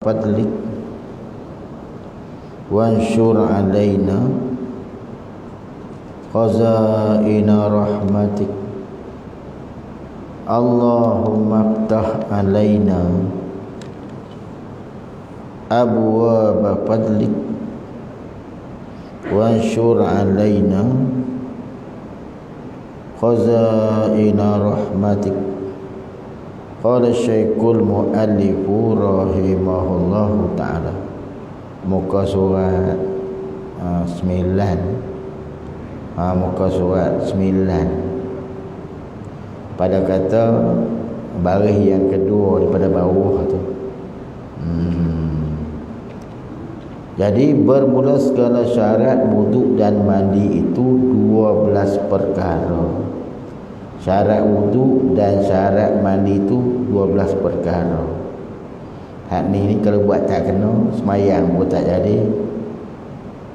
fadlik wanshur alaina khazaina rahmatik Allahumma aftah alaina abwaaba fadlik wanshur alaina khazaina rahmatik. Qala Syekhul Mu'allifu rahimahullahu ta'ala. Muka surat 9, muka surat 9 pada kata baris yang kedua daripada bawah tu. Jadi bermula segala syarat wuduk dan mandi itu 12 perkara. Syarat wuduk dan syarat mandi itu 12 perkara. Hak ni kalau buat tak kena, semayang pun tak jadi,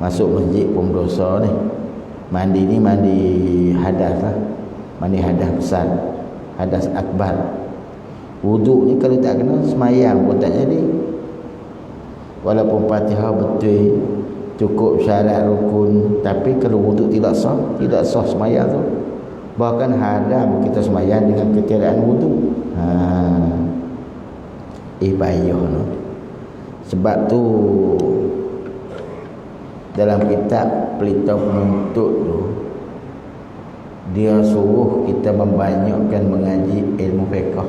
masuk masjid pun dosa ni. Mandi ni mandi hadas lah, mandi hadas besar, hadas akbar. Wuduk ni kalau tak kena, semayang pun tak jadi. Walaupun Fatihah betul, cukup syarat rukun, tapi kalau wuduk tidak sah semayang tu. Bahkan haram kita semayang dengan ketiadaan wuduk. Payah no. Sebab tu dalam kitab Pelita Penuntut tu, dia suruh kita membanyakkan mengaji ilmu fiqh.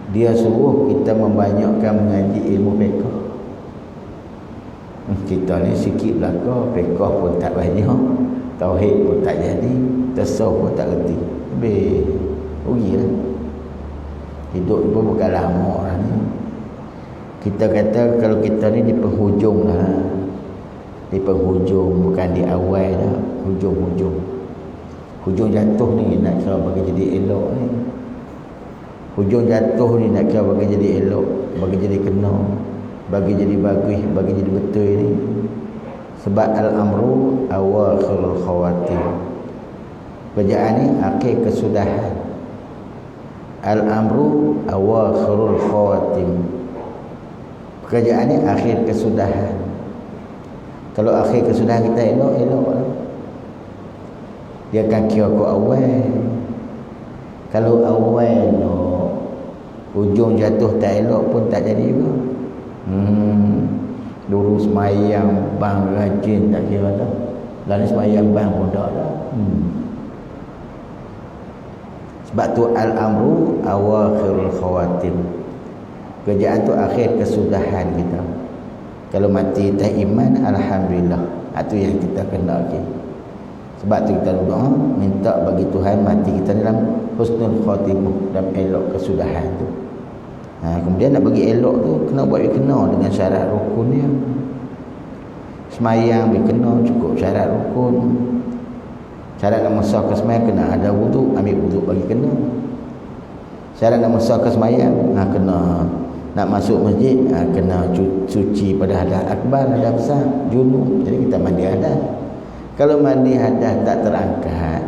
Dia suruh kita membanyakkan mengaji ilmu fiqh. Kita ni sikit belaka, fiqh pun tak banyak, tauhid pun tak jadi, tasawuf pun tak reti. Rugilah. Hidup pun bukan lama lah ni. Kita kata kalau kita ni di penghujung lah. Di penghujung, bukan di awal dah. Hujung-hujung. Hujung jatuh ni nak kira bagi jadi elok ni. Hujung jatuh ni nak kira bagi jadi elok, bagi jadi kena, bagi jadi bagus, bagi jadi betul ni. Sebab al-amru awakhirul khawatir. Kerjaan ni akhir kesudahan. Al-amru awakhirul khawatim. Pekerjaan ni akhir kesudahan. Kalau akhir kesudahan kita elok lah. Dia akan kira ke awal. Kalau awal no, hujung jatuh tak elok pun tak jadi apa. Dulu semayang bang rajin tak kira dah. Lalu semayang bang pun tak dah. Sebab tu al-amru awakhirul khawatim. Kerjaan tu akhir kesudahan kita. Kalau mati tak iman, alhamdulillah. Itu yang kita kena lagi. Sebab tu kita doa minta bagi Tuhan mati kita dalam husnul khatimah, dalam elok kesudahan tu. Kemudian nak bagi elok tu kena buat kena dengan syarat rukun dia. Semayang kena cukup syarat rukun. Syarat nak mesah ke semayang kena ada wuduk, ambil wuduk bagi kena. Syarat nak mesah ke semayang kena. Nak masuk masjid kena suci pada hadas akbar, hadas besar, junub. Jadi kita mandi hadas. Kalau mandi hadas tak terangkat,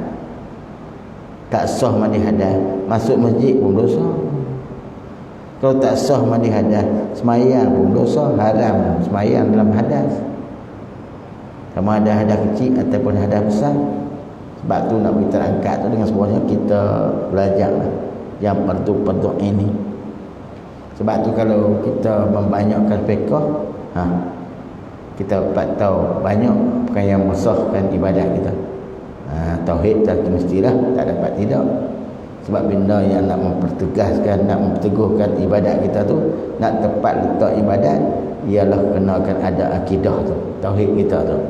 tak sah mandi hadas, masuk masjid pun dosa. Kalau tak sah mandi hadas, semayang pun dosa, haram semayang dalam hadas. Sama ada hadas kecil ataupun hadas besar. Sebab tu nak kita angkat tu dengan semuanya kita belajar lah yang perdu ini. Sebab tu kalau kita membanyakkan fiqh, kita dapat tahu banyak bukan yang mesahkan ibadat kita. Tauhid tak mestilah tak dapat tidak. Sebab benda yang nak mempertegaskan, nak memperteguhkan ibadat kita tu, nak tepat letak ibadat, ialah kenakan ada akidah tu, tauhid kita tu.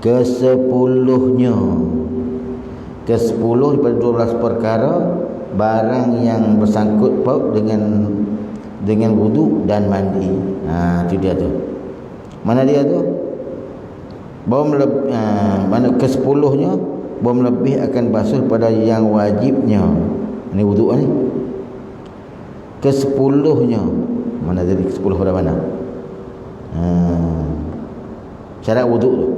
Ke-10-nya, ke-10 daripada 12 perkara barang yang bersangkut paut dengan wuduk dan mandi. Itu dia tu. Mana dia tu? Mana ke-10-nya bahawa lebih akan basuh pada yang wajibnya. Ini wuduk ni. Ke-10-nya mana jadi ke-10 pada mana? Syarat wuduk tu.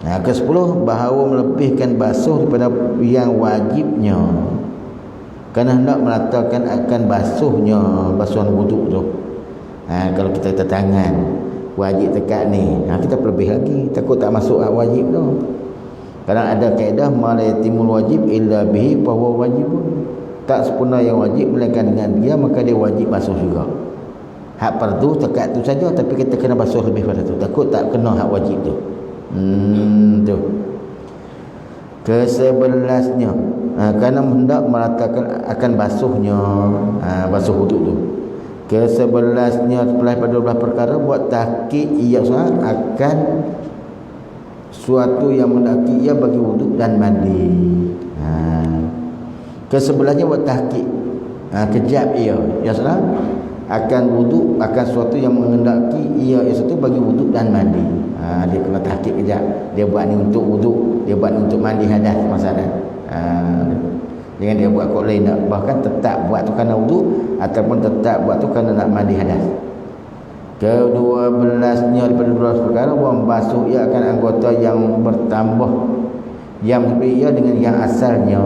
Ke-10 bahawa melebihkan basuh daripada yang wajibnya. kerana hendak meratakan akan basuhan wuduk tu. Kalau kita tangan wajib tekat ni, kita pelebih lagi, takut tak masuk wajib tu. Kadang ada kaedah ma la yatimul wajib illa bihi fa huwa wajib. Tak sempurna yang wajib melainkan dengan dia, maka dia wajib basuh juga. Hak fardu tekat tu saja, tapi kita kena basuh lebih pada tu, takut tak kena hak wajib tu. Tu ke-11-nya, kerana hendak meratakan akan basuh wuduk tu. Ke-11-nya setelah pada 12 perkara, buat tahqiq ia akan suatu yang mendaki ia bagi wuduk dan mandi. Ke-11-nya buat tahqiq, kejap ia salah akan wuduk, akan suatu yang mengendaki ia iaitu bagi wuduk dan mandi. Dia kena tahqiq kejap, dia buat ni untuk wuduk, dia buat ni untuk mandi hadas masalah. Jangan dia buat kok lain, bahkan tetap buat tu kerana wuduk ataupun tetap buat tu kerana nak mandi hadas. Ke-12-nya daripada 12 perkara, membasuh ia akan anggota yang bertambah yang berbeza dengan yang asalnya.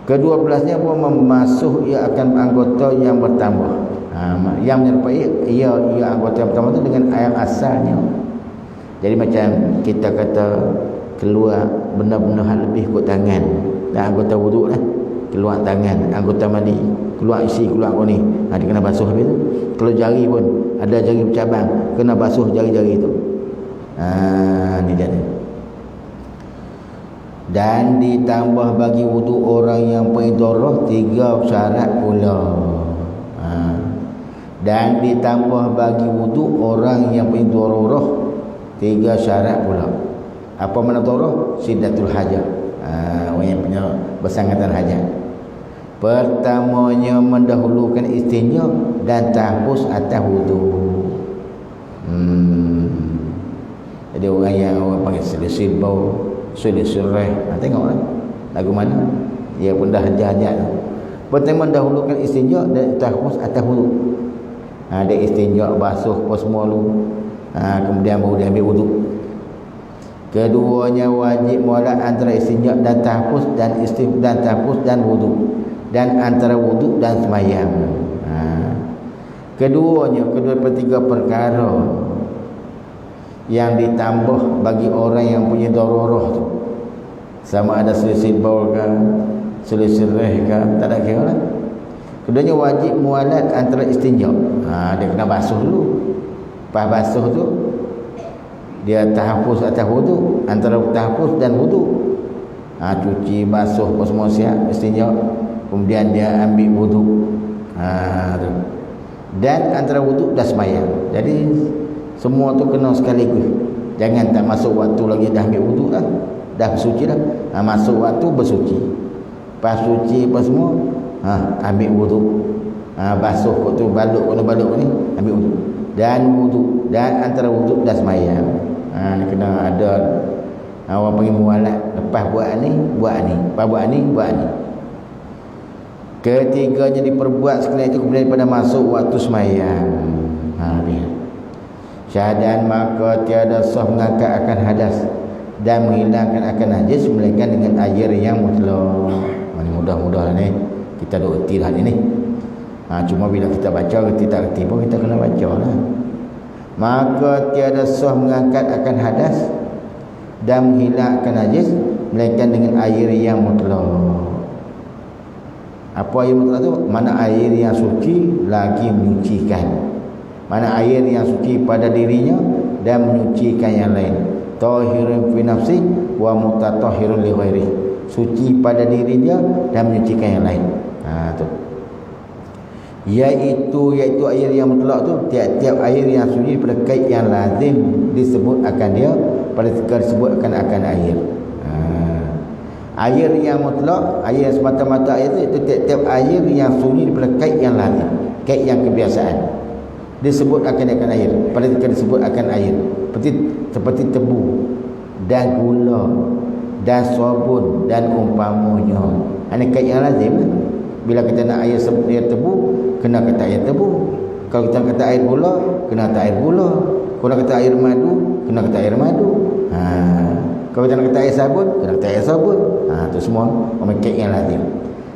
Ke-12-nya membasuh ia akan anggota yang bertambah, yang menyerupai ia anggota yang bertambah itu dengan yang asalnya. Jadi macam kita kata keluar benda-benda hal lebih kot tangan dan anggota wuduk lah, keluar tangan, anggota mandi, keluar isi, keluar kau ni, dia kena basuh habis tu. Kalau jari pun ada jari bercabang, kena basuh jari-jari tu. Ni dia ni. Dan ditambah bagi wuduk orang yang pengidarah 3 syarat pula. Dan ditambah bagi wuduk orang yang pengidarah 3 syarat pula. Apa makna darah? Siddatul hajat. Orang yang punya bersangatan hajat. Pertamanya mendahulukan istinja dan tahapus atas wuduk. Jadi orang panggil selisih bau, selisih reh. Tengoklah lagu mana dia pun dah hajat. Pertama mendahulukan istinja dan tahapus atas wuduk. Dia istinja basuh apa semua lu. Kemudian baru dia ambil wuduk. Keduanya wajib mualat antara istinja dan tahapus dan tahapus dan wuduk, dan antara wuduk dan sembahyang. Keduanya, kedua pertiga perkara yang ditambah bagi orang yang punya darurah tu, sama ada selisih baul ke selisih reh ke, tak ada kira lah. Keduanya wajib mualat antara istinja. Dia kena basuh dulu. Pas basuh tu dia tahapus atas wuduk, antara tahapus dan wuduk. Cuci, basuh apa semua siap istinja, kemudian dia ambil wuduk. Tu. Dan antara wuduk dan sembahyang. Jadi semua tu kena sekaligus. Jangan tak masuk waktu lagi dah ambil wuduk dah, dah bersuci dah. Masuk waktu bersuci. Pas suci apa semua, ambil wuduk. Basuh kot tu, baluk ni, ambil wuduk. Dan wuduk, dan antara wuduk dan sembahyang. Kena ada orang panggil mualat. Lepas buat ni, buat ni. Lepas buat ni, buat ni. Ketiganya diperbuat sekalian itu kemudian pada masuk waktu sembahyang. Syahadan maka tiada sah mengangkat akan hadas dan menghilangkan akan najis melainkan dengan air yang mutlak. Mudah-mudah ni kita dah erti dah ni. Cuma bila kita baca erti tak erti pun kita kena baca lah. Maka tiada sah mengangkat akan hadas dan menghilangkan najis melainkan dengan air yang mutlak. Apa air mutlak tu? Mana air yang suci lagi menyucikan. Mana air yang suci pada dirinya dan menyucikan yang lain. Tahirun fi nafsi wa mutatahhirun li ghairi. Suci pada diri dia dan menyucikan yang lain. Tu. Iaitu air yang mutlak tu, tiap-tiap air yang suci pada kait yang lazim disebut akan dia, pada ketika disebut akan air. Air yang mutlak, air yang semata-mata air itu tiap-tiap air yang sunyi daripada kait yang lazim, kait yang kebiasaan disebut akan air, pada ketika disebut akan air, seperti tebu dan gula dan sabun dan umpamanya. Ini kait yang lazim. Bila kita nak air tebu, kena kata air tebu. Kalau kita kata air gula, kena kata air gula. Kalau kata air madu, kena kata air madu. Kalau kita nak kata air sabun, kita nak kata air sabun. Tu semua orang kait yang lazim.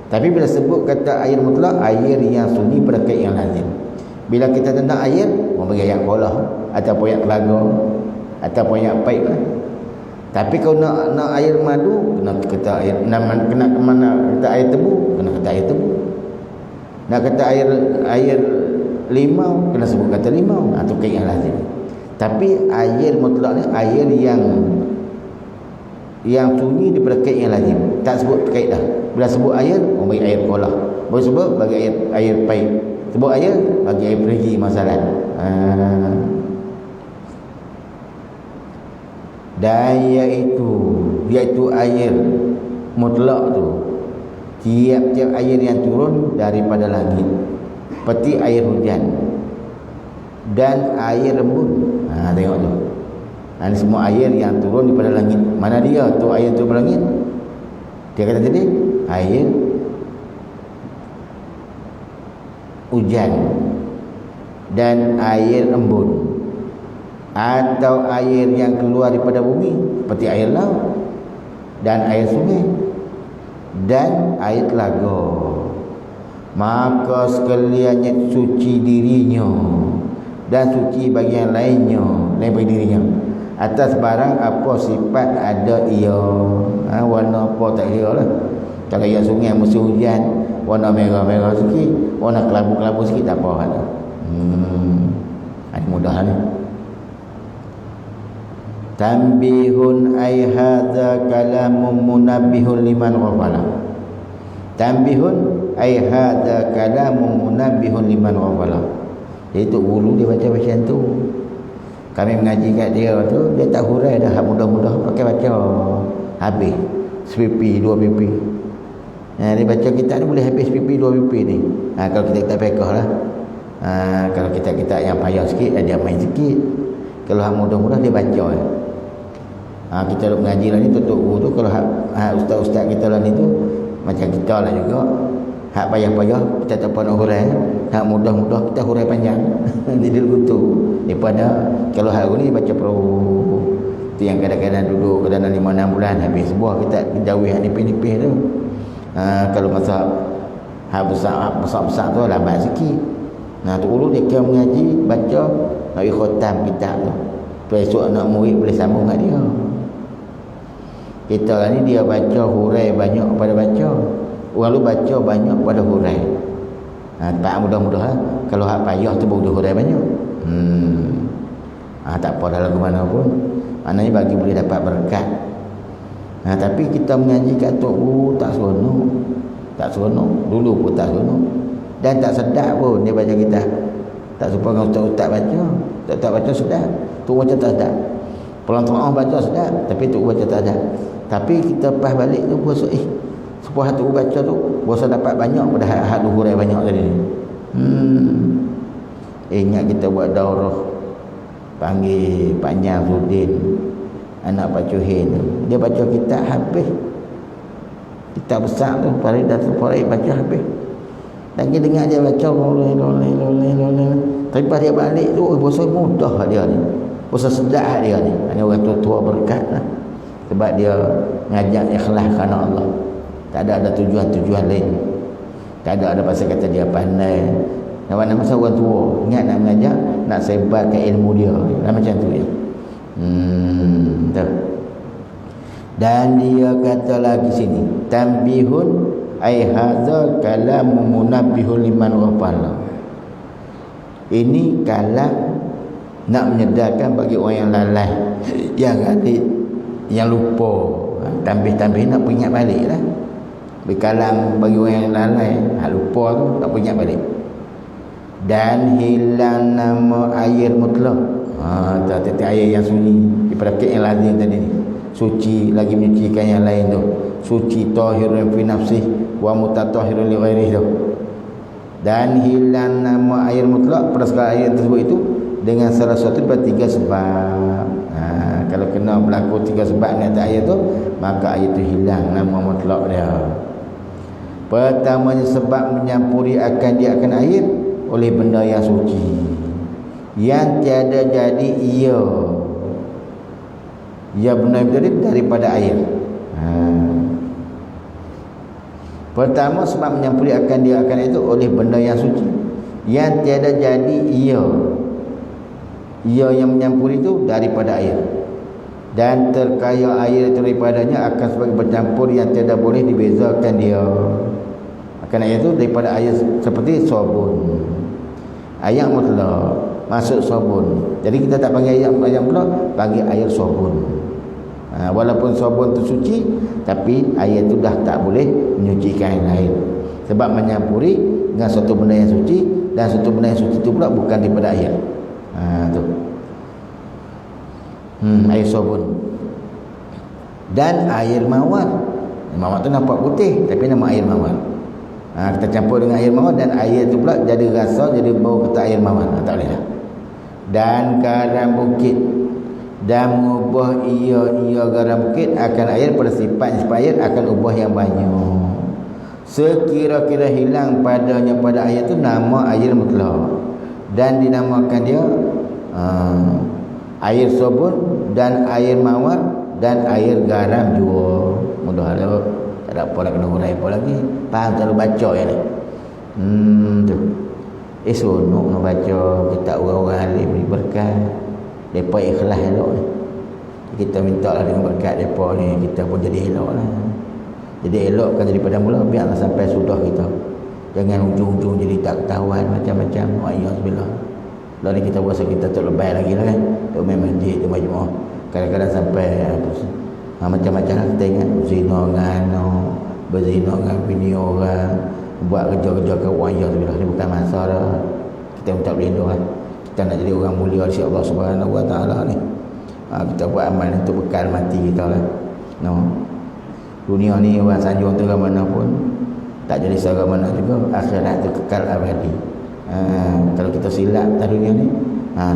Tapi bila sebut kata air mutlak, air yang sunyi pada kait yang lazim. Bila kita tentang air, orang bagi ayat kolah ataupun ayat telaga ataupun ayat paip lah. Tapi kalau nak air madu, kena kata air, kena ke mana kata air tebu, kena kata air tebu. Nak kata air limau, kena sebut kata limau. Itu kait yang lazim. Tapi air mutlak ni air yang sunyi daripada kait yang lazim. Tak sebut kait dah. Bila sebut air, orang bagi air kolah. Boleh sebut bagi air paip. Sebut air, bagi air perigi masalah. Dan iaitu air mutlak tu, tiap-tiap air yang turun daripada langit, seperti air hujan dan air embun. Tengok tu. Ini semua air yang turun daripada langit. Mana dia tu air turun daripada langit? Dia kata tadi air hujan dan air embun, atau air yang keluar daripada bumi seperti air laut dan air sungai dan air telaga. Maka sekaliannya suci dirinya dan suci bagi yang lainnya, lain bagi dirinya, atas barang apa sifat ada ia. Warna apa tak kira lah. Kalau air sungai musim hujan, warna merah-merah sikit, warna kelabu-kelabu sikit, tak apa lah. Ini mudah ni. Tanbihun ay hadza kalamun munabbihun liman ghafala. Tanbihun ay hadza kalamun munabbihun liman ghafala. Iaitu dulu dia baca macam tu. Kami mengaji kat dia tu, dia tak hurai dah, mudah-mudah pakai baca habis sepipi 2 pipi. Dia baca kitab ni boleh habis pipi 2 pipi ni. Kalau kita fiqh lah. Kalau kita yang payah sikit, dia main sikit. Kalau hak mudah-mudah dia baca. Kita duk mengaji lah ni, tutup guru tu. Kalau ustaz-ustaz kita lah ni tu macam kita lah juga. Hak payah-payah kita tak pernah hurai. Hak mudah-mudah kita hurai panjang. Jadi begitu. Daripada kalau hak ni baca perlu. Tu yang kadang-kadang duduk dalam 5-6 bulan habis sebuah kita jauh hak nipis-nipis tu. Kalau masa hak besar-besar tu lambat sikit. Tu dulu dia kira mengaji, baca, nak khatam kitab tu. Esok anak murid boleh sambung kat dia. Kita lah ni dia baca hurai banyak pada baca. Orang lu baca banyak pada hurai. Tak mudah-mudah lah. Kalau hak payah tu baru dia hurai banyak. Tak apa dah lagu mana pun. Maknanya bagi boleh dapat berkat. Tapi kita mengaji kat Tok Guru tak seronok. Tak seronok. Dulu pun tak seronok. Dan tak sedap pun dia baca kita. Tak serupa dengan ustaz-ustaz baca. Tak baca sedap. Tu baca tak sedap. Pelan-pelan baca sedap, tapi tu baca tak sedap. Tapi kita pas balik tu puasa sepuas hati baca tu puasa dapat banyak pada hak hurai banyak tadi. Ingat kita buat daurah panggil Pak Nyazudin, anak Pak Cuhin tu. Dia baca kitab habis. Kitab besar tu Faridatul Faraid baca habis. Dan kita dengar dia baca loleh. Tapi pas dia balik tu puasa mudah dia ni. Puasa sedap dia ni. Hanya orang tua berkat lah. Sebab dia ngajak ikhlas kerana Allah. Tak ada tujuan-tujuan lain. Tak ada pasal kata dia pandai. Mana masa orang tua ingat nak mengajak, nak sebarkan ilmu dia. Macam tu je. Dan dia kata lagi sini, tanbihun ai hadza kalamun munabbihun liman ghafala. Ini kalam nak menyedarkan bagi orang yang lalai, yang adik, yang lupa. Tambih-tambih nak ingat balik lah. Berkalam bagi orang yang lalai, lupa tu tak ingat balik. Dan hilang nama air mutlak. Tetapi air yang sunyi daripada yang lazim tadi ni. Suci lagi menyucikan yang lain tu. Suci tahirun fi nafsih wa mutatahhirun li ghairihi tu. Dan hilang nama air mutlak pada segala air tersebut itu dengan salah satu daripada 3 sebab. Kalau kena berlaku 3 sebab dengan air tu, maka air tu hilang nama mutlak dia. Pertamanya sebab menyampuri akan dia akan air oleh benda yang suci yang tiada jadi ia Ya benar daripada air. Pertama sebab menyampuri akan dia akan itu oleh benda yang suci yang tiada jadi ia yang menyampuri itu daripada air, dan terkaya air daripadanya akan sebagai bercampur yang tiada boleh dibezakan dia akan air itu daripada air, seperti sabun. Air mutlak masuk sabun, jadi kita tak panggil air mutlak, panggil air sabun. Walaupun sabun itu suci, tapi air itu dah tak boleh menyucikan yang lain, sebab menyampuri dengan satu benda yang suci, dan satu benda yang suci itu pula bukan daripada air. Tu air sabun dan air mawar. Mawar tu nampak putih tapi nama air mawar. Kita campur dengan air mawar, dan air tu pula jadi rasa, jadi bau kata air mawar. Tak boleh dah. Dan garam bukit, dan mengubah ia garam bukit akan air pada sifat air akan ubah yang banyak. Sekira-kira hilang padanya pada air itu nama air mutlak, dan dinamakan dia air sabun dan air mawar dan air garam juga. Mudah lah, tak ada apa nak kena hurai apa lagi. Faham selalu baca ya ni. Tu. Seronok nak baca kitab orang-orang alim ni, berkat. Depa ikhlas elok ni. Kita minta lah dengan berkat depa ni, kita pun jadi elok lah. Jadi elokkan daripada mula, biarlah sampai sudah kita. Jangan ujung-ujung jadi tak ketahuan macam-macam. Wa'iyazbillah. Lalu kita rasa kita tak lebih lagi lah kan. Duk main masjid, duk majmuk. Kadang-kadang sampai macam-macam lah kita ingat. Zina dengan berzina dengan bini orang, buat kerja-kerja ke wa'iyazbillah. Ini bukan masa dah. Kita minta berlindung lah. Kita nak jadi orang mulia di Allah Subhanahu Wa Taala ni. Kita buat amal untuk bekal mati kita lah. Dunia ni orang sanjung tu ke mana pun tak jadi seorang mana juga. Akhirat tu kekal abadi. Kalau kita silap atas dunia ni,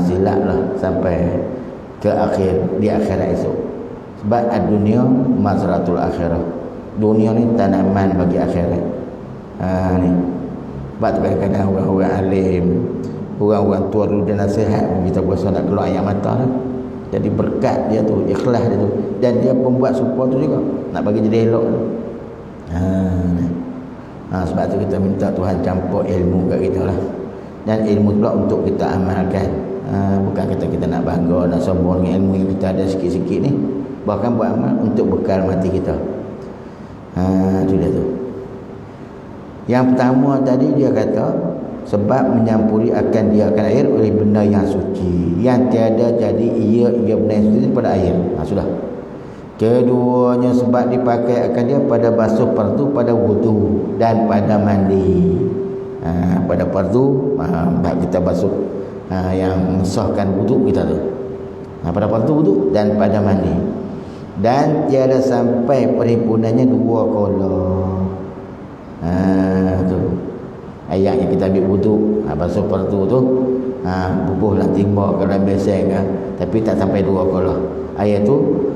silaplah sampai ke akhir, di akhirat esok. Sebab dunia mazratul akhirah. Dunia ni tanaman bagi akhirat. Ni. Sebab tu kadang-kadang orang-orang alim, orang-orang tua dulu dan nasihat, kita berasa nak keluar air mata lah. Jadi berkat dia tu, ikhlas dia tu, dan dia pembuat supaya tu juga nak bagi jadi elok tu. Sebab tu kita minta Tuhan campur ilmu kat kita lah, dan ilmu pula untuk kita amalkan. Bukan kata kita nak bangga, nak sombong dengan ilmu yang kita ada sikit-sikit ni, bahkan buat amal untuk bekal mati kita. Itu dia tu. Yang pertama tadi dia kata sebab menyampuri akan dia akan air oleh benda yang suci yang tiada jadi ia benda yang suci pada air. Sudah. Keduanya sebab dipakai akan dia pada basuh fardu, pada wudu dan pada mandi. Pada fardu kita basuh yang mensahkan wudu kita tu. Pada fardu wudu dan pada mandi. Dan tiada sampai perhimpunannya dua kala. Tu ayat yang kita ambil wudu, basuh fardu tu, bubuhlah timba kalau beseng tapi tak sampai dua kala. Ayat tu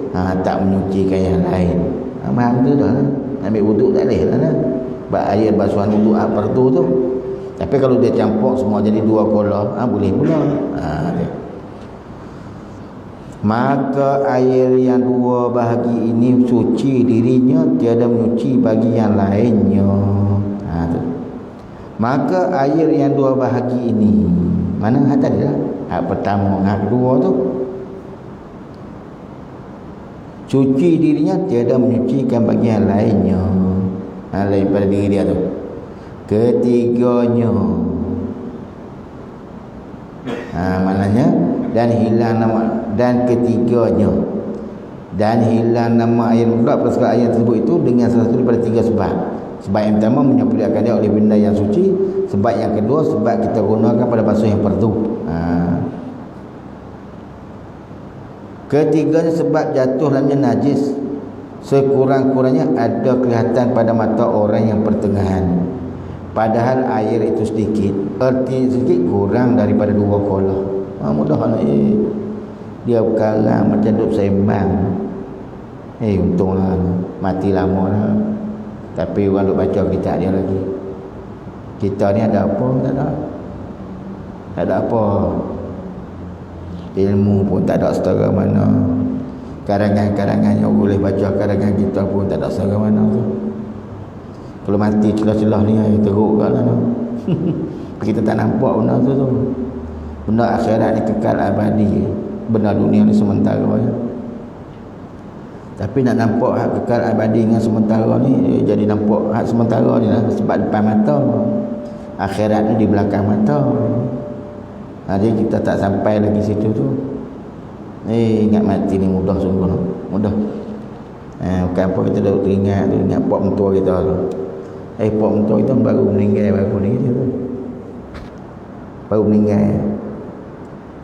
tak menyucikan yang lain. Faham tu dah. Ambil wudu tak boleh lah. Sebab air basuhan wudu fardu tu. Tapi kalau dia campur semua jadi dua kala, boleh pula. Maka air yang dua bahagi ini suci dirinya, tiada menyuci bagi yang lainnya. Tu. Maka air yang dua bahagi ini, mana hak tadi lah, hak pertama, hak kedua tu, suci dirinya, tiada menyucikan bagi yang lainnya. Lain pada diri dia tu. Ketiganya, maknanya dan hilang nama, dan ketiganya dan hilang nama air mutlak pada segala ayat tersebut itu dengan salah satu daripada tiga sebab. Sebab yang pertama menyampuri akan dia oleh benda yang suci. Sebab yang kedua sebab kita gunakan pada basuh yang fardu. Ketiganya sebab jatuh dalamnya najis, sekurang-kurangnya ada kelihatan pada mata orang yang pertengahan. Padahal air itu sedikit, erti sedikit kurang daripada dua kolah. Mudah dia sekarang macam duduk sembang. Untunglah mati lama lah. Tapi orang duk baca kitab dia lagi. Kita ni ada apa? Tak ada. Tak ada apa. Ilmu pun tak ada setara mana. karangan-karangan yang boleh baca karangan kita pun tak ada serang mana tu. Kalau mati celah-celah ni teruk kat lah tu. Kita tak nampak benda tu. Benda akhirat ni kekal abadi. Benda dunia ni sementara ya. Tapi nak nampak hak kekal abadi dengan sementara ni, jadi nampak hak sementara ni lah sebab depan mata. Akhirat ni di belakang mata. Jadi kita tak sampai lagi situ tu. Ingat mati ni mudah sungguh. Mudah. Bukan apa kita dah teringat tu, ingat pak mentua kita tu. Pak mentua kita baru meninggal baru ni dia tu. Baru meninggal.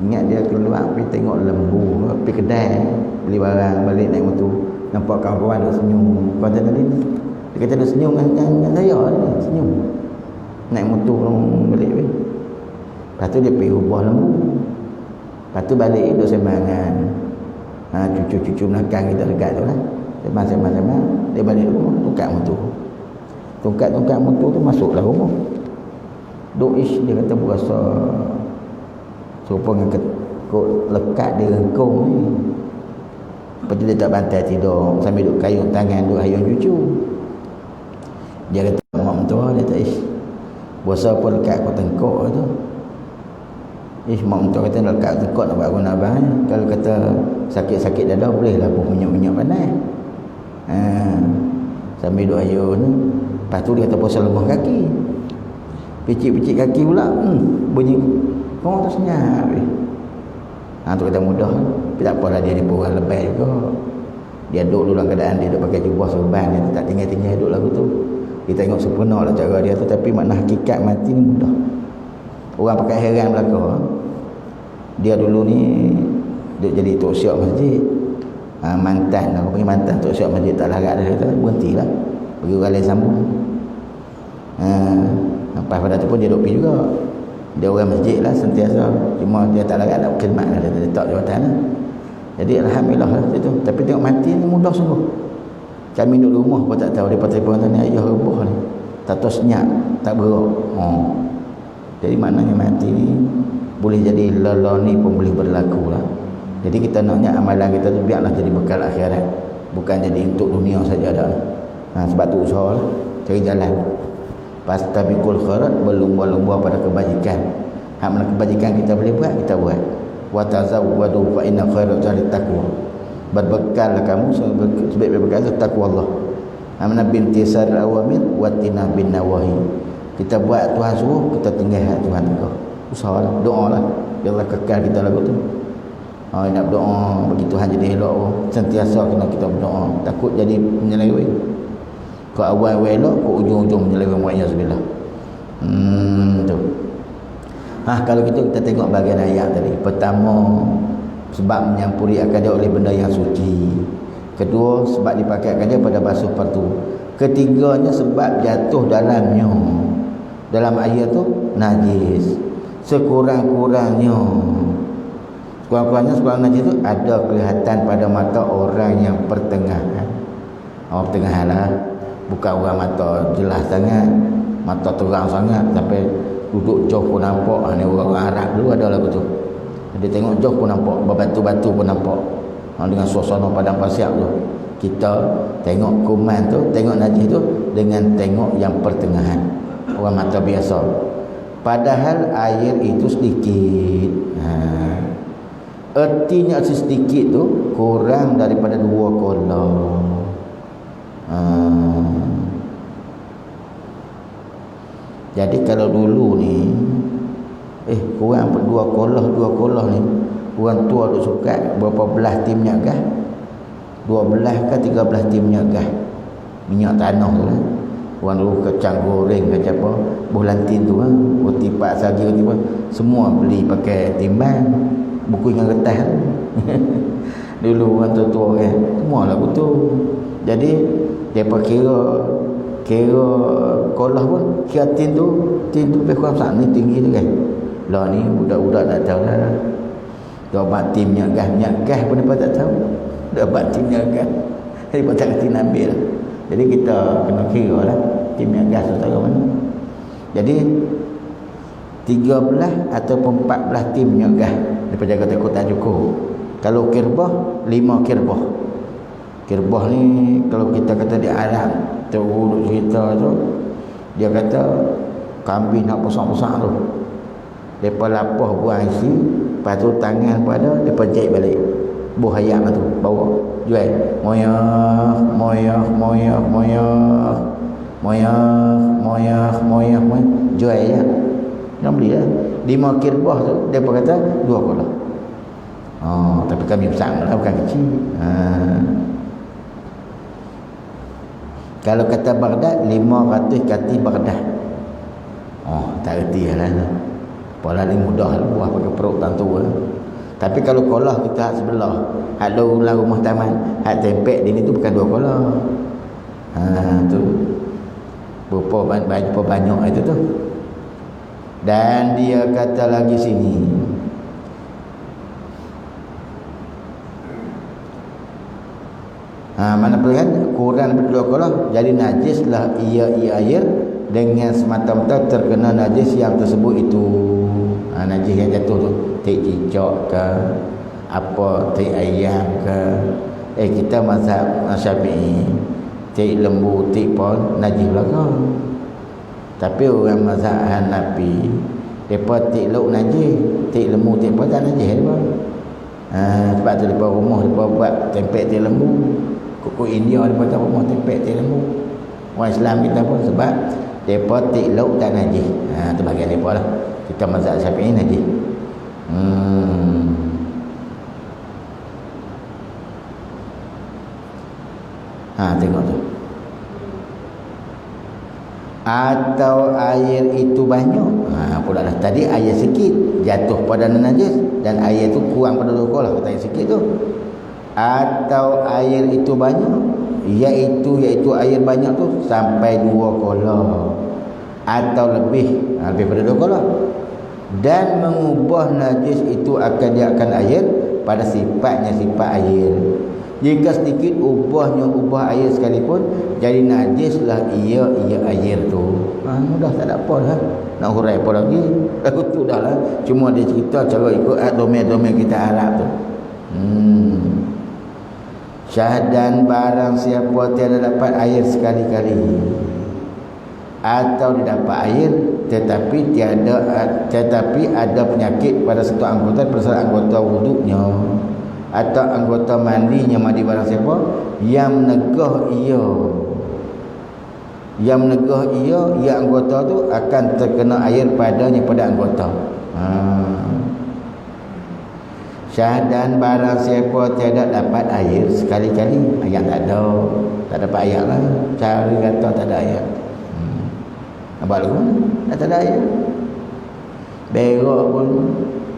Ingat dia keluar pergi tengok lembu, pergi kedai beli barang, balik naik motor, nampak kawan-kawan duk senyum. Kau tanya dia ni. Dia kata dia senyum dengan saya ni, senyum. Naik motor balik weh. Lepas tu dia pergi ubah lembu. Lepas tu balik duduk semangan. Cucu-cucu belakang kita dekat tu lah. Sembang-sembang. Dia balik rumah, tungkat motor. Tungkat motor tu masuklah rumah. Duk ish, dia kata berasa serupa dengan lekat dia rengkung ni. Lepas tu dia tak bantai tidur sambil duk kayung tangan, duk hayung cucu. Dia kata mak mentua, dia kata ish, berasa apa lekat kau tengkok tu. Mak mentua kata lekat tengkok nak buat guna abang. Kalau kata sakit-sakit dada boleh lah pun minyak-minyak panas. Sambil duk hayung ni. Lepas tu dia kata pasal lemah kaki. Picit-picit kaki pula bunyi kau tu senyap. Tu kata mudah. Tapi tak apalah, dia ni pun orang lebay juga. Dia duduk dalam keadaan dia duduk pakai jubah serban, dia tak tinggal-tinggal duduk lagu tu. Kita tengok sempurna lah cara dia tu, tapi makna hakikat mati ni mudah. Orang pakai heran belaka. Dia dulu ni duduk jadi tok syok masjid. Mantan lah, pergi mantan tok syok masjid tak larat dia kata berhentilah. Pergi orang lain sambung. Lepas pada tu pun dia duduk pergi juga. Dia orang masjid lah sentiasa, cuma dia tak larat nak khidmat lah, dia letak jawatan lah. Jadi alhamdulillah lah itu. Tapi tengok mati ni mudah sungguh. Kami duduk rumah pun tak tahu, dia telefon tanya ayah rebah ni, tak tahu senyap, tak bergerak. Jadi maknanya mati ni boleh jadi lelah ni pun boleh berlaku lah. Jadi kita naknya amalan kita tu biarlah jadi bekal akhirat, bukan jadi untuk dunia saja dah. Sebab tu usaha lah, cari jalan. Fastabiqul khairat, berlumba-lumba pada kebajikan. Hak mana kebajikan kita boleh buat, kita buat. Wa tazawwadu fa inna khairat zadi taqwa. Berbekallah kamu sebaik bekal takwa Allah. Amna bintisar awamir wa tina bin nawahi. Kita buat Tuhan suruh, kita tinggal hak Tuhan kau. Usahalah, doalah biarlah kekal kita lagu tu. Nak berdoa bagi Tuhan jadi elok, sentiasa kena kita berdoa. Takut jadi penyeleweng. Ke awal elok, ke ujung-ujung menyeleweng wa'iyah sebillah. Tu. Kalau kita tengok bahagian ayat tadi. Pertama, sebab menyampuri akan dia oleh benda yang suci. Kedua, sebab dipakai akan dia pada basuh partu. Ketiganya, sebab jatuh dalamnya. Dalam ayat tu, najis. Sekurang-kurangnya najis tu ada kelihatan pada mata orang yang pertengahan. Pertengahan lah. Bukan orang mata jelas sangat, mata terang sangat sampai duduk jauh pun nampak. Ni orang Arab dulu ada lagu tu. Dia tengok jauh pun nampak, berbatu-batu pun nampak. Dengan suasana padang pasir tu. Kita tengok kuman tu, tengok najis tu dengan tengok yang pertengahan. Orang mata biasa. Padahal air itu sedikit. Ertinya sedikit tu kurang daripada 2 kolah. Jadi kalau dulu ni kurang 2 kolah ni, orang tua duk sukat berapa belah tim minyak gas, 12 ke 13 tim minyak gas, minyak tanah tu lah. Orang dulu kacang goreng kacang apa, bulantin tu roti pak sagi roti apa, semua beli pakai timbang, buku dengan kertas. Dulu orang tua-tua kan, semua lagu tu. Jadi depa kira kolah pun, kira tin tu lebih kurang sana tinggi tu kan. Lah ni budak-budak tak tahu lah. Dapat tim minyak gas pun depa tak tahu. Dapat tim minyak gas. Depa tak kerti ambil. Jadi kita kena kira lah tim minyak gas tu tahu mana. Jadi 13 ataupun 14 tim minyak gas depa jaga takut tak cukup. Kalau kirbah 5 kirbah. Kirbah ni kalau kita kata di Arab tu cerita tu, dia kata kambing nak besar-besar tu, depa lapah buah isi, lepas tu tangan pada depa jahit balik buah ayam tu, bawa jual moyah jual ya. Nak beli lah 5 kirbah tu, depa kata 2 kolah. Tapi kami besar lah, bukan kecil. Kalau kata Baghdad 500 kati Baghdad. Tak erti lah. Pola ni mudah buah pakai perut tentu lah. Tapi kalau kolah kita sebelah, ada ulang rumah taman, hak tempek di ni tu bukan 2 kolah. Tu berapa banyak itu tu. Dan dia kata lagi sini, mana pilihan kurang berdua kolah, jadi najislah ia air dengan semata-mata terkena najis yang tersebut itu. Najis yang jatuh tu, tik cicak ke apa, tik ayam ke. Kita mazhab Syafi'i, tik lembu, tik pon najis belaka. Tapi orang mazhab Hanafi, depa tik lauk najis, tik lembu, tik pon tak najis depa. Sebab tu depa rumah depa buat tempek tik lembu. Kok India depa tak rumah tempek tik lembu. Orang Islam kita pun sebab depa tik lauk tak najis. Tu bahagian depa lah. Kita mazhab Syafi'i najis. Tengok tu. Atau air itu banyak. Pula lah. Tadi air sikit jatuh pada najis, dan air tu kurang pada 2 kolah, kata air sikit tu. Atau air itu banyak, iaitu air banyak tu sampai 2 kolah atau lebih pada 2 kolah, dan mengubah najis itu akan air pada sifatnya sifat air. Jika sedikit ubah air sekalipun, jadi najislah ia air tu. Mudah, tak ada apa lah. Nak hurai apa lagi? Aku tu dah lah. Cuma dia cerita cara ikut domain kita Arab tu. Syahadan barang siapa tiada dapat air sekali-kali, atau didapat air tetapi ada penyakit pada satu anggota, pada anggota wuduknya atau anggota mandinya, mandi barang siapa yang menegah ia anggota tu akan terkena air padanya, pada anggota. Syahadan barang siapa tiada dapat air sekali-kali. Ayat tak ada, tak dapat ayat lah. Cari kata tak ada ayat. Nampak lagu tak ada ayat. Berak pun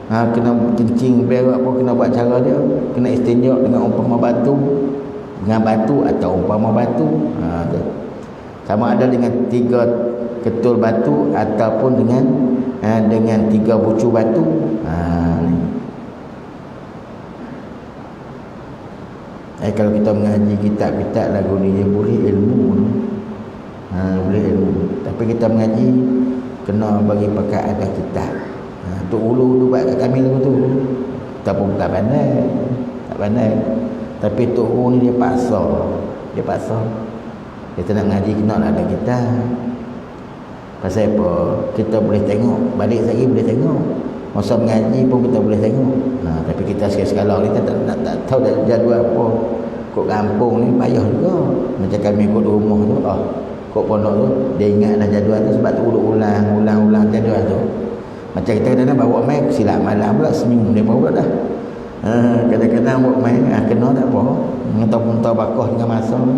kena kencing, berak pun kena buat cara dia. Kena istinja dengan umpama batu, atau umpama batu. Sama ada dengan 3 ketul batu ataupun dengan 3 bucu batu. Kalau kita mengaji kitab-kitab lagu ni, dia boleh ilmu. Boleh ilmu. Tapi kita mengaji kena bagi pakai ada kitab. Tok Ulu buat kat kami lagu tu. Kita pun tak pandai. Tapi Tok Ulu ni dia paksa. Kita nak mengaji kena ada kitab. Pasal apa? Kita boleh tengok, balik lagi boleh tengok. Masa mengaji pun kita boleh tengok. Tapi kita sekali-sekala kita tak tahu jadual apa. Kok kampung ni payah juga. Macam kami ikut rumah tu, kok pondok tu, dia ingatlah jadual tu sebab tu ulang jadual tu. Macam kita kadang-kadang bawa main silap malam pula, senyum dia pula dah. Kadang-kadang bawa main kena tak apa. Mentah-mentah bakah dengan masa tu.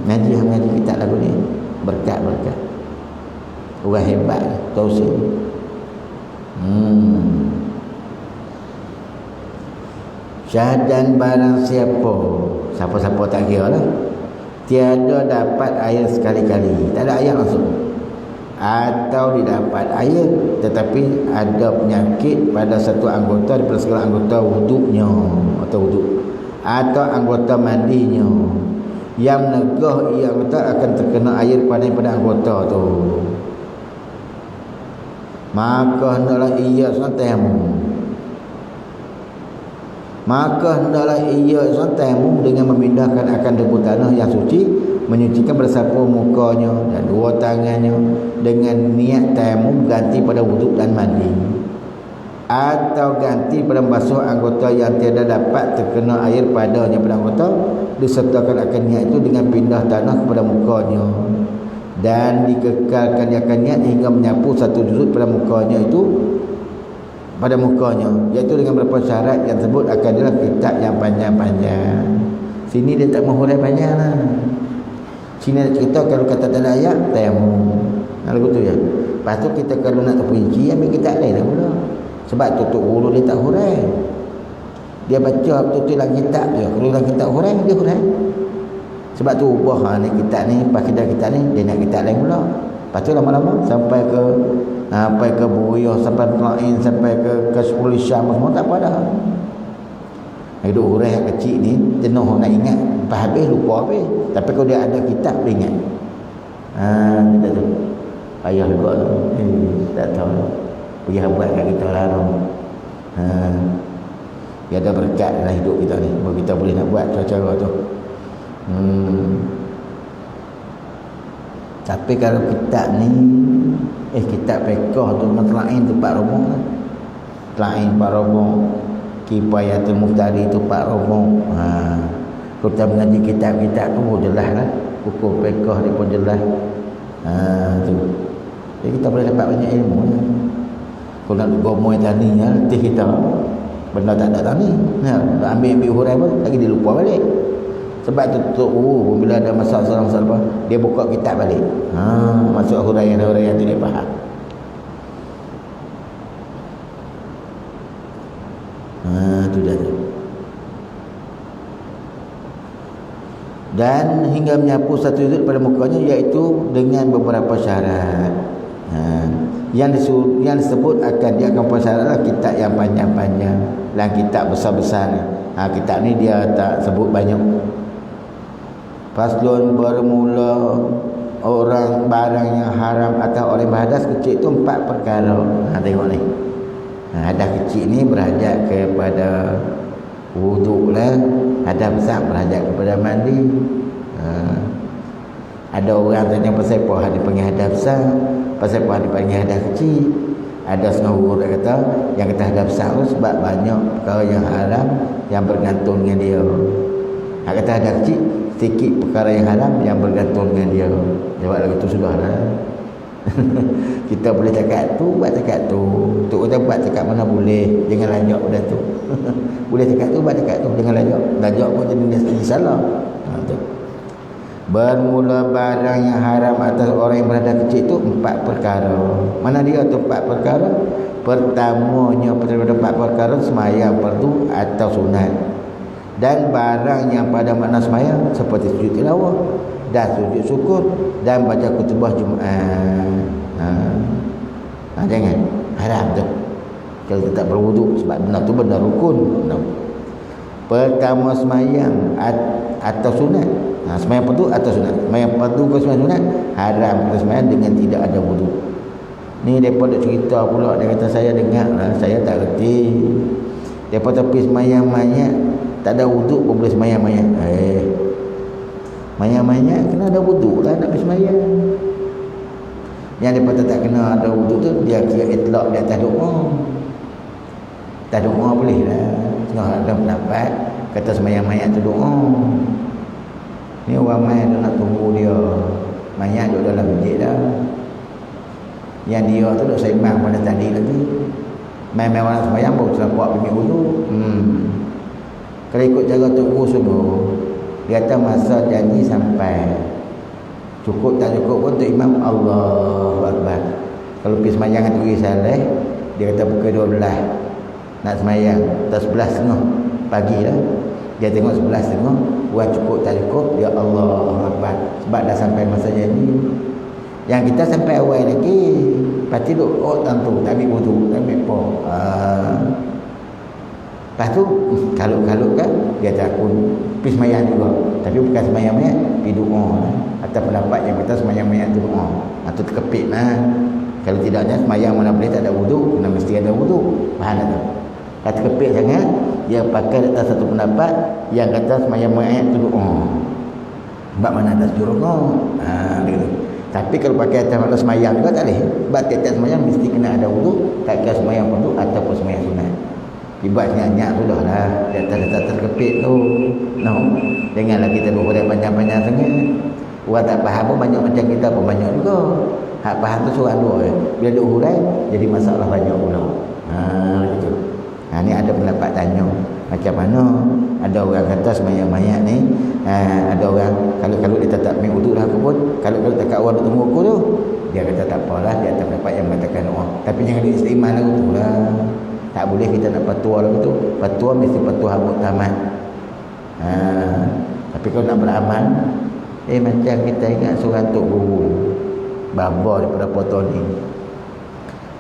Ngaji kita lagu ni berkat. Orang hebat tausiah. Syahadan barang siapa tak kira lah, tiada dapat air sekali-kali, tak ada air langsung, atau didapat air tetapi ada penyakit pada satu anggota daripada segala anggota wuduknya atau anggota mandinya, yang menegah ia anggota akan terkena air pada anggota tu, maka hendaklah ia tayamum. maka hendaklah ia tayamum dengan memindahkan akan debu tanah yang suci, menyucikan bersapu mukanya dan dua tangannya dengan niat tayamum ganti pada wuduk dan mandi, atau ganti pada membasuh anggota yang tiada dapat terkena air padanya pada anggota, disertakan akan niat itu dengan pindah tanah kepada mukanya, dan dikekalkan akan niat hingga menyapu satu juzuk pada mukanya itu, iaitu dengan beberapa syarat yang sebut akan dalam kitab yang panjang-panjang. Sini dia tak menghurai panjang lah. Sini dia cerita kalau kata tak ada ayat, tayamum. Lagu tu ya. Lepas tu kita kalau nak terperinci, ambil kitab lain lah pula. Sebab tutup hulu dia tak hurai. Dia baca betul-betul dalam kitab je. Kalau dalam kitab hurai, dia hurai. Sebab tu ubah ni kitab ni, lepas kitab ni, dia nak kitab lain pula. Lepas tu lama-lama sampai ke Buriyah, sampai Telain, sampai ke Sepuluh Syam semua tak apa dah. Hidup hurai yang kecil ni jenuh nak ingat, lepas habis lupa habis. Tapi kalau dia ada kitab dia ingat. Dia tu ayah juga tu tak tahu pergi buat kat kita lah tu. Dia ada berkat dalam hidup kita ni, baru kita boleh nak buat cara-cara tu. Tapi kalau kitab ni kitab fiqh tu Telain tu 4 rombong kan. Telain 4 rombong, Kifayatul Muftari tu 4 rombong. Kalau kita mengaji kitab-kitab tu jelas lah, hukum fiqh dia pun jelas. Tu. Jadi kita boleh dapat banyak ilmu. Kalau nak gomoy tani letih kita benda tak ada tani. Ambil hurai pun lagi dia lupa balik. Sebab tu bila ada masalah dia buka kitab balik. Masuk huraian tu dia faham. Tu dah tu. Dan hingga menyapu satu juzuk pada mukanya, iaitu dengan beberapa syarat. Yang disebut akan dia akan persyarat kitab yang panjang-panjang dan kitab besar-besar ni. Kitab ni dia tak sebut banyak. Faslun, bermula orang barang yang haram atau orang berhadas kecil itu 4 perkara. Tengok ni. Hadas kecil ni berhajat kepada wuduk lah. Hadas besar berhajat kepada mandi. Ada orang tanya pasal apa dia panggil hadas besar, pasal apa dia panggil hadas kecil. Ada setengah guru dia kata yang kata hadas besar tu sebab banyak perkara yang haram yang bergantung dengan dia. Kata hadas kecil, sedikit perkara yang haram yang bergantung dengan dia. Jawab lagu tu sudah lah. Kita boleh cakap tu, buat cakap tu. Untuk kita buat cakap mana boleh, jangan lanjut pada tu. Boleh cakap tu, buat cakap tu, jangan lanjut. Lanjut pun jadi salah. Tu. Bermula barang yang haram atas orang yang berada kecil itu 4 perkara. Mana dia tu 4 perkara? Pertamanya pada 4 perkara sembahyang fardu atau sunat. Dan barang yang pada makna sembahyang seperti sujud tilawah dan sujud syukur dan baca khutbah Jumaat. Jangan haram tu. Kalau kita tak berwuduk sebab benda tu benda rukun. Pertama sembahyang atau sunat. Sembahyang fardu atau sunat. Sembahyang fardu ke sembahyang sunat haram kita sembahyang dengan tidak ada wuduk. Ni depa nak cerita pula, dia kata saya dengar lah, saya tak reti. Depa tepi sembahyang mayat tak ada wuduk pun boleh sembahyang mayat. Mayat kena ada wuduk lah nak sembahyang. Yang dia tak kena ada wuduk tu dia kira itlaq di atas doa. Tak doa boleh lah. Tengah ada pendapat kata sembahyang mayat tu doa. Ni orang mai nak tunggu dia mayat duduk dalam masjid dah. Yang dia tu duduk seimbang pada tadi lagi. Mai-mai orang sembahyang baru terlambat pergi wuduk. Kalau ikut cara tunggu sungguh, dia kata masa janji sampai. Cukup tak cukup pun tu imam Allahu Akbar. Kalau pergi sembahyang tu Saleh, dia kata pukul 12 nak sembahyang, tak 11.30 pagi lah. Dia tengok 11.30, buat cukup tak cukup, dia Allahu Akbar. Sebab dah sampai masa janji. Yang kita sampai awal lagi, pasti duk tentu tak ambil wudu, tak ambil apa. Lepas tu kalau kan dia takut pergi sembahyang juga, tapi bukan sembahyang mayat, pergi doa lah. Atau pendapat yang kata sembahyang mayat tu doa, atau terkepit lah. Kalau tidaknya sembahyang mana boleh tak ada wudu, kena mesti ada wudu. Faham tak? Kata kepit sangat, dia pakai atas satu pendapat yang kata semayang mayat tu sebab mana atas jurung gitu. Tapi kalau pakai atas makna semayang juga tak boleh. Sebab tiap-tiap semayang mesti kena ada wudu, tak kira semayang fardu ataupun semayang sunat. Dibuat nyak-nyak sudah lah di atas terkepit tu. No. Janganlah kita berhurai panjang-panjang sangat. Orang tak faham pun banyak macam kita pun banyak juga. Hak faham tu seorang dua. Bila duk hurai jadi masalah banyak pula. Gitu. Ni ada pendapat tanya macam mana. Ada orang kata semayang mayat ni ada orang kalau dia tak ambil wuduk dah aku pun kalau tak kat orang tunggu aku tu dia kata tak apalah, dia tak dapat yang mengatakan orang. Tapi jangan diistimal lagu tu lah. Tak boleh kita nak patua lagu tu. Patua mesti patua muktamad. Tapi kalau nak beramal macam kita ingat seorang tok guru baba daripada potong ni,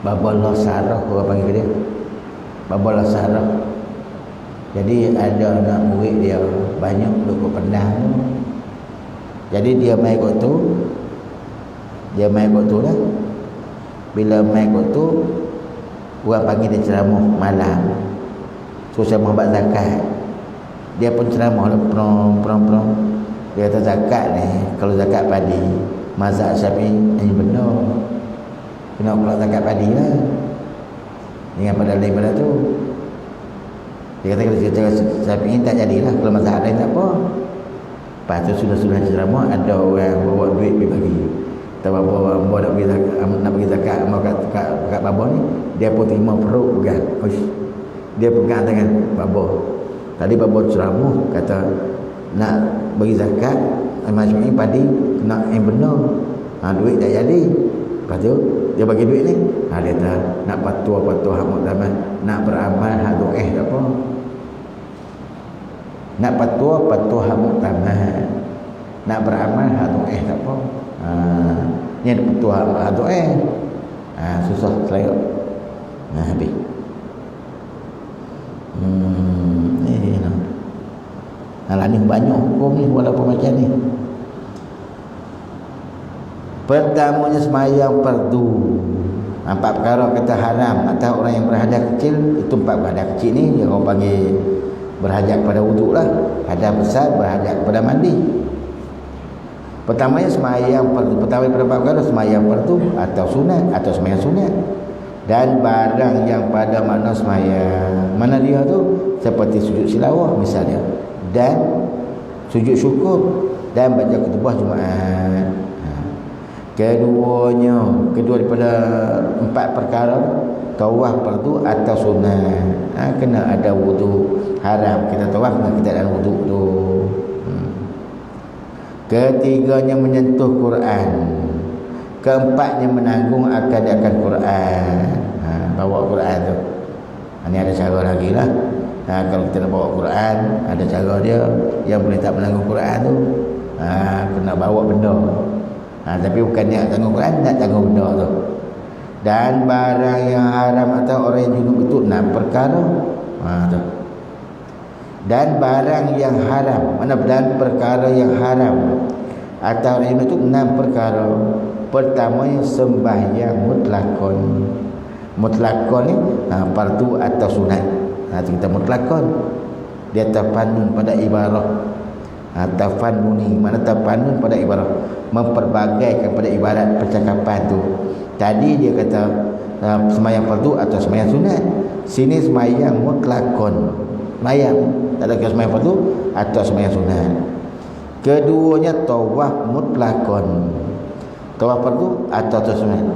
baba Lasarah orang panggil dia, baba Lasarah. Jadi ada anak murid dia banyak duduk ke Penang. Jadi dia mai kot tu lah. Bila mai kot tu orang panggil dia ceramah malam. So ceramah bab zakat. Dia pun ceramah lah perang. Dia kata zakat ni, kalau zakat padi mazhab Syafi'i ini benar. Kena pula zakat padi lah. Dengan pada lain pada tu. Dia kata kalau cerita Syafi'i tak jadilah, kalau mazhab lain tak apa. Lepas tu sudah ceramah ada orang bawa duit pergi bagi. Tak apa bawa nak bagi zakat mau kat baba ni, dia pun terima perut pegang. Dia pegang tangan baba. Tadi baba ceramah kata nak bagi zakat macam ni padi kena yang benar. Duit tak jadi. Lepas tu dia bagi duit ni. Dia kata nak patuah hak muktamad, nak beramal hak doa tak apa. Nak patuah hak muktamad, nak beramal hak doa tak apa. Ni ada patuah hak doa. Susah selera. Habis. Ni banyak hukum ni walaupun macam ni. Pertamanya semayang fardu. 4 perkara kata haram atas orang yang berhadap kecil. Itu 4 berhadap kecil ni yang orang panggil berhajat pada wuduk lah. Hadas besar berhajat kepada mandi. Pertamanya semayang fardu. Pertama daripada 4 perkara semayang fardu atau sunat atau semayang sunat. Dan barang yang pada makna semayang, mana dia tu? Seperti sujud silawah misalnya, dan sujud syukur, dan baca khutbah Jumaat. Kedua daripada 4 perkara tawaf fardu atau sunat. Kena ada wudu. Haram kita tawaf dengan kita dalam wudu tu. Ketiganya menyentuh Quran. Keempatnya menanggung akan Quran. Bawa Quran tu. Ini ada cara lagi lah. Kalau kita nak bawa Quran, ada cara dia. Yang boleh tak menanggung Quran tu, kena bawa benda. Tapi bukan nak tanggung Quran, nak tanggung benda tu. Dan barang yang haram atau orang yang junub itu 6 perkara. Tu. Dan barang yang haram, dan perkara yang haram atau orang junub itu 6 perkara. Pertamanya sembahyang mutlakon. Mutlakon ni fardu atau sunat. Itu kita mutlakon. Dia tafanun pada ibarah. Tafanuni, mana tafanun pada ibarah, memperbagaikan pada ibarat percakapan tu. Tadi dia kata semayang fardu atau semayang sunat. Sini semayang mutlakon. Semayang, tak ada kira semayang fardu atau semayang sunat. Keduanya tawaf mutlakon. Tawaf fardu atau sunat.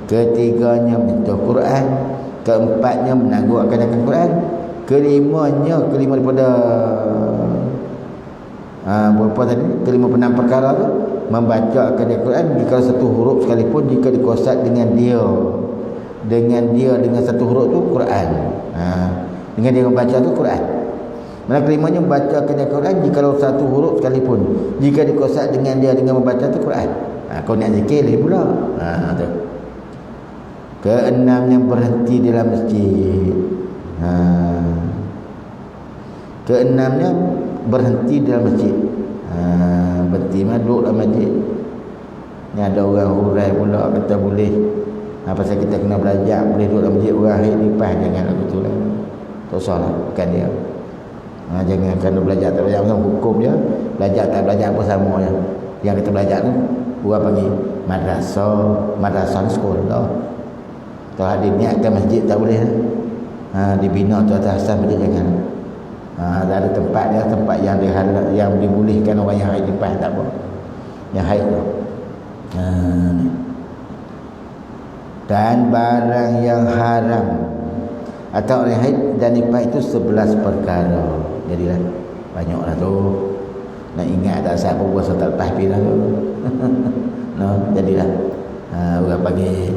Ketiganya menyentuh Quran. Keempatnya menanggung akan Quran. Kelima daripada berapa tadi? Kelima 6 perkara tu membaca akan Quran jika satu huruf sekalipun, jika dikosat dengan satu huruf tu Quran. Dengan dia membaca tu Quran. Mana kelimanya membaca akan Quran jika satu huruf sekalipun, jika dikosat dengan membaca tu Quran. Kau nak zikir lagi pula. Tu. Keenamnya berhenti dalam masjid. Keenamnya berhenti dalam masjid. Berhenti duduk dalam masjid. Ni ada orang hurai pula kata boleh. Pasal kita kena belajar, boleh duduk dalam masjid orang hari lipas, jangan lagu tu lah. tak usah lah, bukan dia. Jangan kena belajar tak belajar hukum dia, belajar tak belajar apa sama je. Yang kita belajar tu buat panggil madrasah sekolah. Kalau ada niatkan masjid tak boleh. Dibina tu atas asas masjid jangan. Ada tempat dia, tempat yang dibolehkan orang yang haid nifas tak apa. Yang haid tu. Dan barang yang haram atau orang haid dan nifas itu 11 perkara. Jadilah banyaklah tu. Nak ingat tak siapa puasa tak lepas pi dah tu. Jadilah orang panggil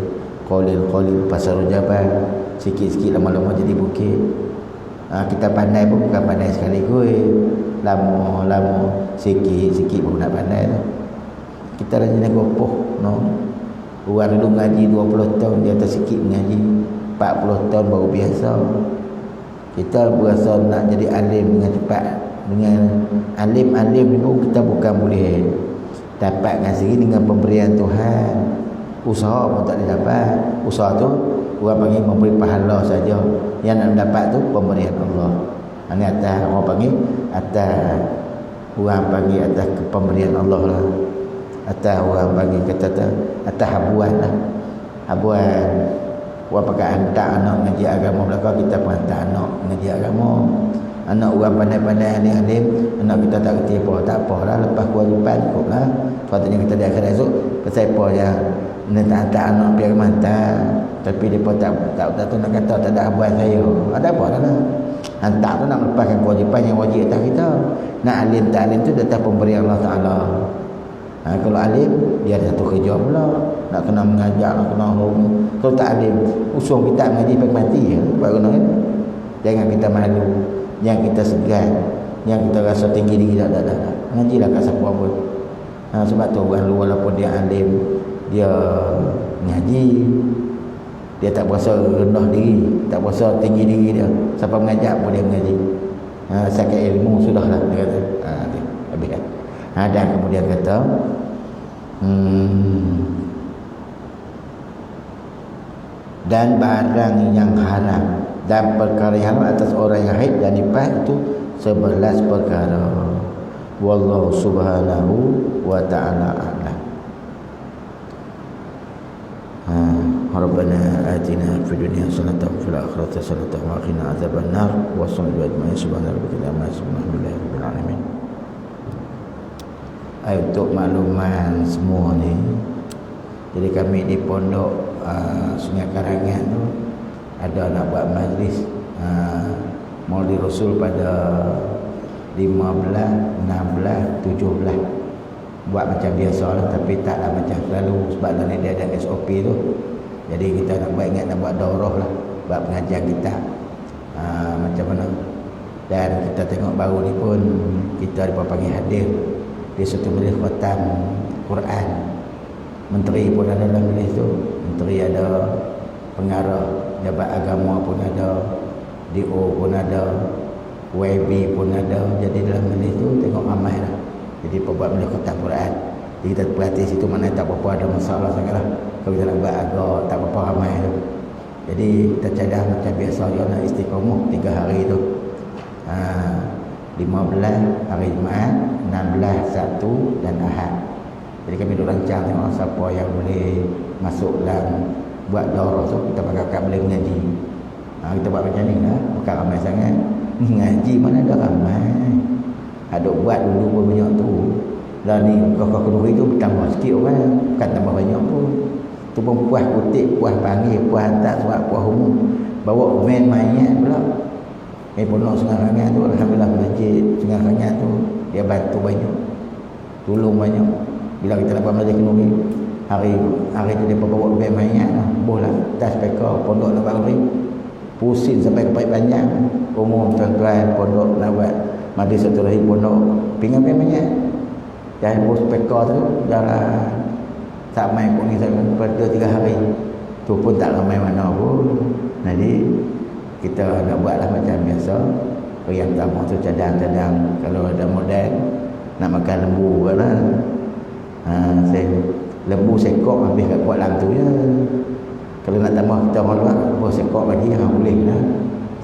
qalil pasar jabal, sikit-sikit lama-lama jadi bukit. Kita pandai pun bukan pandai sekali lama sikit-sikit pun nak pandai tu. Kita dah jadi gopoh orang dulu ngaji 20 tahun dia atas sikit mengaji, 40 tahun baru biasa. Kita berasa nak jadi alim dengan cepat. Dengan alim ni pun kita bukan boleh dapat dengan sendiri dengan pemberian Tuhan. Usaha pun tak dapat. Usaha tu orang panggil memberi pahala saja. Yang nak dapat tu pemberian Allah. Ini atas orang panggil atas pemberian Allah lah. Atas orang panggil kata atas habuan lah. Habuan orang pakai hantar anak mengaji agama belakang, kita pun hantar anak mengaji agama. Anak orang pandai-pandai alim, anak kita tak kerti apa, tak apa lah, lepas kewajipan cukup lah. Sepatutnya kita di akhirat esok pasal apa yang hantar anak biar mantan, tapi dia pun tak tahu nak kata tak ada habuan saya. Ada apa lah. Hantar tu nak melepaskan kewajipan yang wajib atas kita. Nak alim tak alim tu datang pemberian Allah Ta'ala. Kalau alim dia ada satu kerja pula, nak kena mengajar, nak kena hukum. Kalau tak alim usul kita mengaji sampai mati baru nak. Jangan kita malu, jangan kita segan, jangan kita rasa tinggi diri tak. Mengajilah kat siapa pun. Sebab tu orang luar walaupun dia alim, dia mengaji, dia tak berasa rendah diri, tak berasa tinggi diri dia. Siapa mengajar pun dia mengaji. Sakit ilmu sudahlah dia kata. Habis dah. Dan kemudian kata dan barang yang haram dan perkara yang haram atas orang yang haid dan nifas itu 11 perkara. Wallahu subhanahu wa ta'ala a'lam. Rabbana atina fid dunya hasanatan wa fil akhirati hasanatan wa qina adzabannar. Wa sallallahu alaihi wa sallam. Untuk makluman semua ni, jadi kami di pondok Sungai Karangan tu ada nak buat majlis Maulid Rasul pada 15, 16, 17. Buat macam biasa lah, tapi taklah macam selalu sebab dalam ni dia ada SOP tu. Jadi kita nak buat, ingat nak buat daurah lah, buat pengajian kita macam mana. Dan kita tengok baru ni pun kita ada panggil hadir di satu majlis khatam Quran. Menteri pun ada dalam majlis tu. Menteri ada, pengarah jabat agama pun ada, DO pun ada, YB pun ada. Jadi dalam majlis tu tengok ramai lah. Jadi buat majlis khatam Quran. Jadi kita perhati situ mana tak apa-apa ada masalah sangat lah. Kalau kita nak buat agak tak apa-apa ramai tu. Jadi kita cadang macam biasa je nak istiqamah 3 hari tu. 15 hari Jumaat, 16 Sabtu dan Ahad. Jadi kami duk rancang tengok siapa yang boleh masuk dalam buat daurah tu, kita bakal boleh mengaji. Kita buat macam ni lah, bukan ramai sangat. Ngaji mana ada ramai. Ada buat dulu pun banyak tu. Dan ni kau kedua itu bertambah sikit orang, bukan tambah banyak pun. Tu pun puas kutip, puas panggil, puas hantar sebab puas umum. Bawa van mayat pula. Pondok Sungai Karangan tu, alhamdulillah masjid Sungai Karangan tu dia bantu banyak, tolong banyak. Bila kita nak buat majlis kenduri, hari tu dia bawa van mayat lah, bola tas peka pondok nak balik pusing sampai ke panjang. Umum tuan-tuan pondok nak buat majlis satu rahim pondok pinggan van mayat dan bos peka tu jalan tak main pun ni pada 3 hari tu pun tak ramai mana pun. Jadi kita nak buatlah macam biasa. Yang pertama tu cadang-cadang, kalau ada modal nak makan lembu lah. Lembu sekok habis kat kuat lam tu je. Kalau nak tambah kita orang luar lembu sekok bagi boleh lah.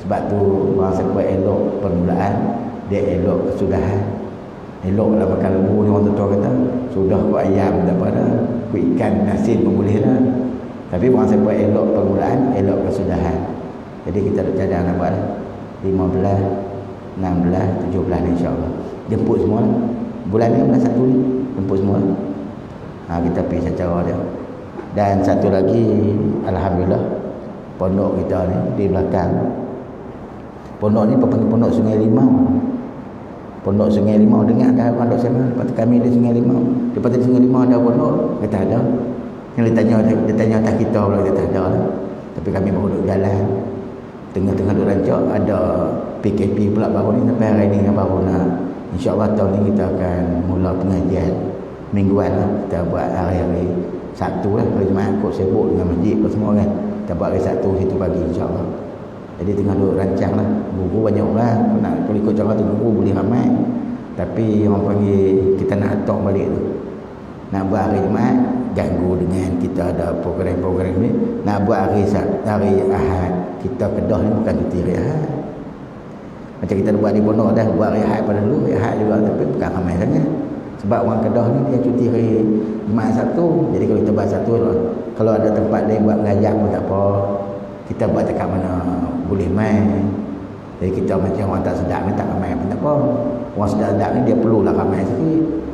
Sebab tu orang sebut elok permulaan, dia elok kesudahan. Elok lah makan lembu ni, orang tua kata sudah ku ayam tak apa dah, ku ikan nasi pun boleh lah. Tapi orang sebut elok permulaan, elok kesudahan. Jadi kita nak cadang nak buat lah 15, 16, 17 insyaAllah jemput semua lah. Bulan ni bulan 1 ni jemput semua lah. Kita pergi secara dia. Dan satu lagi, alhamdulillah, pondok kita ni di belakang. Pondok ni pondok Sungai Limau. Pondok Sungai Limau, dengar dah pondok sana. Lepas tu kami di Sungai Limau. Lepas tu Sungai Limau ada pondok, kata ada. Yang dia tanya atas kita pula, kata ada lah. Tapi kami baru duduk jalan. Tengah-tengah duduk rancak, ada PKP pula baru ni. Sampai hari ni yang baru nak, insyaAllah tahun ni kita akan mula pengajian mingguan lah. Kita buat hari-hari Sabtu lah. Hari Jumaat kot sibuk dengan masjid apa semua kan. Kita buat hari Sabtu situ pagi insyaAllah. Jadi tengah duduk rancang lah. Guru banyak orang. Kalau ikut cara tu guru boleh ramai. Tapi orang panggil kita nak atok balik tu. Nak buat hari Jumaat, ganggu dengan kita ada program-program ni. Nak buat hari Ahad, kita Kedah ni bukan cuti hari Ahad. Macam kita buat di pondok dah, buat hari Ahad pada dulu, hari Ahad juga, tapi bukan ramai sangat. Sebab orang Kedah ni dia cuti hari Jumaat Sabtu. Jadi kalau kita buat Sabtu, kalau ada tempat lain buat mengajar pun tak apa. Kita buat dekat mana boleh main. Jadi kita macam orang tak sedap ni tak ramai pun tak apa. Orang sedap ni dia perlulah ramai sikit.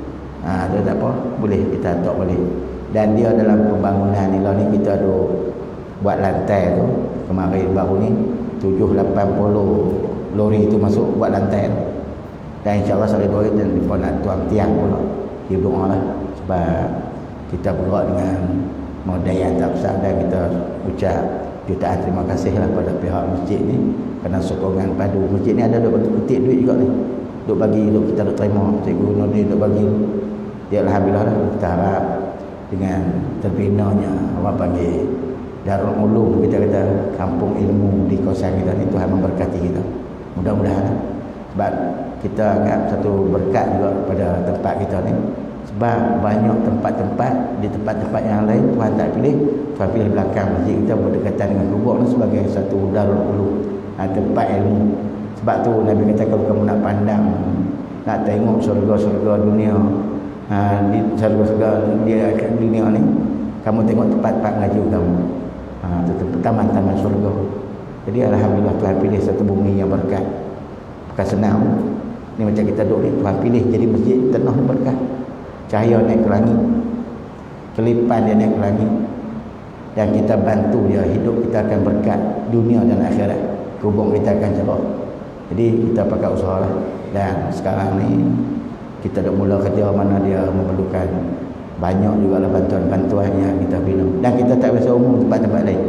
Dia tak apa, boleh kita atok balik. Dan dia dalam pembangunan ni lah ni, kita ada buat lantai tu. Kemarin baru ni 780 lori tu masuk buat lantai tu. Dan insyaAllah sehari dua hari dan mereka nak tuang tiang pula. Dia doa lah. Sebab kita bergerak dengan modal yang tak besar. Dan kita ucap jutaan terima kasih lah pada pihak masjid ni. Kerana sokongan padu. Masjid ni ada duk ketik duit juga ni. Duk bagi, duk kita duk terima. Cikgu Nordin duk bagi. Dia alhamdulillah lah. Kita harap dengan terbinanya orang panggil Darul Ulum, kita kata kampung ilmu di kawasan kita ni, Tuhan memberkati kita. Mudah-mudahan. Sebab kita anggap satu berkat juga pada tempat kita ni. Sebab banyak tempat-tempat di tempat-tempat yang lain Tuhan tak pilih. Tuhan pilih belakang masjid kita berdekatan dengan kubur ni sebagai satu Darul Ulum, tempat ilmu. Sebab tu Nabi kata kalau kamu nak pandang, nak tengok surga-surga dunia, di surga-surga dia dunia ni, kamu tengok tempat-tempat ngaji kamu. Itu taman-taman surga. Jadi alhamdulillah Tuhan pilih satu bumi yang berkat. Bukan senang. Ni macam kita duduk ni, Tuhan pilih jadi masjid penuh berkat. Cahaya naik ke langit, kelipan dia naik ke langit. Dan kita bantu dia, hidup kita akan berkat dunia dan akhirat. Kubur kita akan cerah. Jadi kita pakai usaha lah. Dan sekarang ni kita dah mula kerja mana dia memerlukan banyak juga lah bantuan-bantuan yang kita bina. Dan kita tak biasa umum tempat-tempat lain.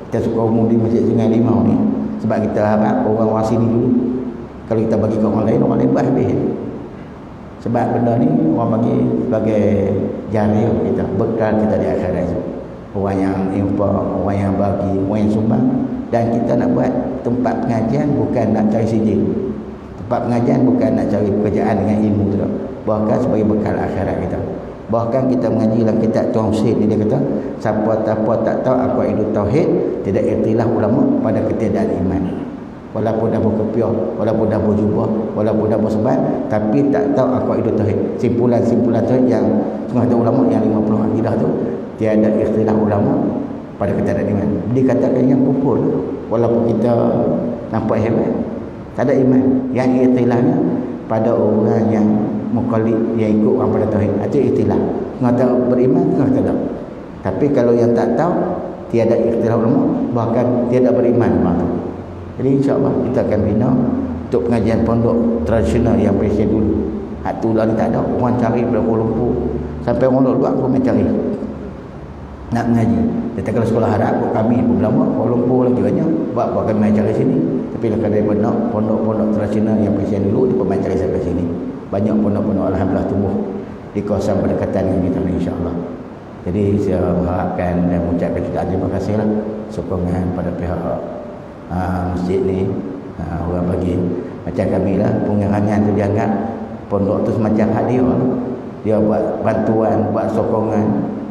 Kita suka umum di Masjid Sungai Limau ni. Sebab kita harap orang-orang sini dulu. Kalau kita bagi ke orang lain buat habis. Sebab benda ni orang bagi sebagai jariah kita, bekal kita di akhirat itu. Orang yang infak, orang yang bagi, orang yang sumbang. Dan kita nak buat tempat pengajian bukan nak cari sijil. Tempat pengajian bukan nak cari pekerjaan dengan ilmu tu. Bahkan sebagai bekal akhirat kita. Bahkan kita mengaji dalam kitab Tuan Husain ni, dia kata siapa-siapa tak tahu aqaidut tauhid, tidak ikhtilaf ulama pada ketiadaan iman. Walaupun dah berkopiah, walaupun dah berjubah, walaupun dah bersebab, tapi tak tahu aqaidut tauhid. Simpulan-simpulan tauhid yang setengah ulama yang 50 akidah tu, tiada ikhtilaf ulama pada ketiadaan iman. Dikatakan yang kufur walaupun kita nampak hebat, tak ada iman. Yang ikhtilafnya pada orang yang mukallid, yang ikut orang pada tauhid, itu ikhtilaf. Tengah tahu beriman, tengah tak tahu. Tapi kalau yang tak tahu, tiada ikhtilaf ulama, bahkan tiada beriman tu. Jadi insyaAllah kita akan bina untuk pengajian pondok tradisional yang presiden dulu. Hak tu lah ni tak ada. Orang cari pada Kuala Lumpur, sampai orang luar pun mencari nak mengaji. Tapi kalau sekolah harap kami pun lama Kuala Lumpur lagi banyak, buat kami cari sini. Tapi kalau ada pondok-pondok tradisional yang presiden dulu, dia pun cari sampai sini. Banyak pondok-pondok alhamdulillah tumbuh di kawasan berdekatan dengan kita insyaAllah. Jadi saya mengharapkan dan mengucapkan juga terima kasih lah sokongan pada pihak masjid ni. Orang bagi macam kami lah, pengerangan tu dianggap pondok tu semacam hadiah lah. Dia buat bantuan, buat sokongan,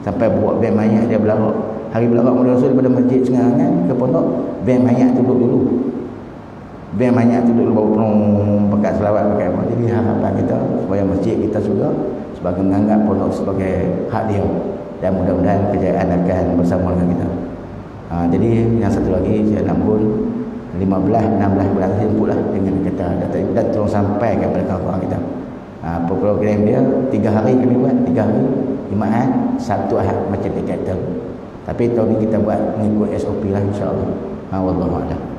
sampai buat bank mayat dia belarak. Hari belarak Mulia Rasul daripada masjid Sengarangan ke pondok, bank mayat tu duduk dulu. biar banyak tu duduk bawa penuh pakai selawat pakai apa. Jadi harapan kita supaya masjid kita juga sebagai menganggap pondok sebagai hak dia, dan mudah-mudahan kejayaan akan bersama dengan kita. Jadi yang satu lagi saya nak pun 15-16 bulan sibuk lah dengan kata data ibadat, tolong sampaikan kepada kawan-kawan kita. Program dia 3 hari kami buat, 3 hari Jumaat, Sabtu, Ahad macam dia kata. Tapi tahun ni kita buat mengikut SOP lah, insya-Allah. Wallahu a'lam.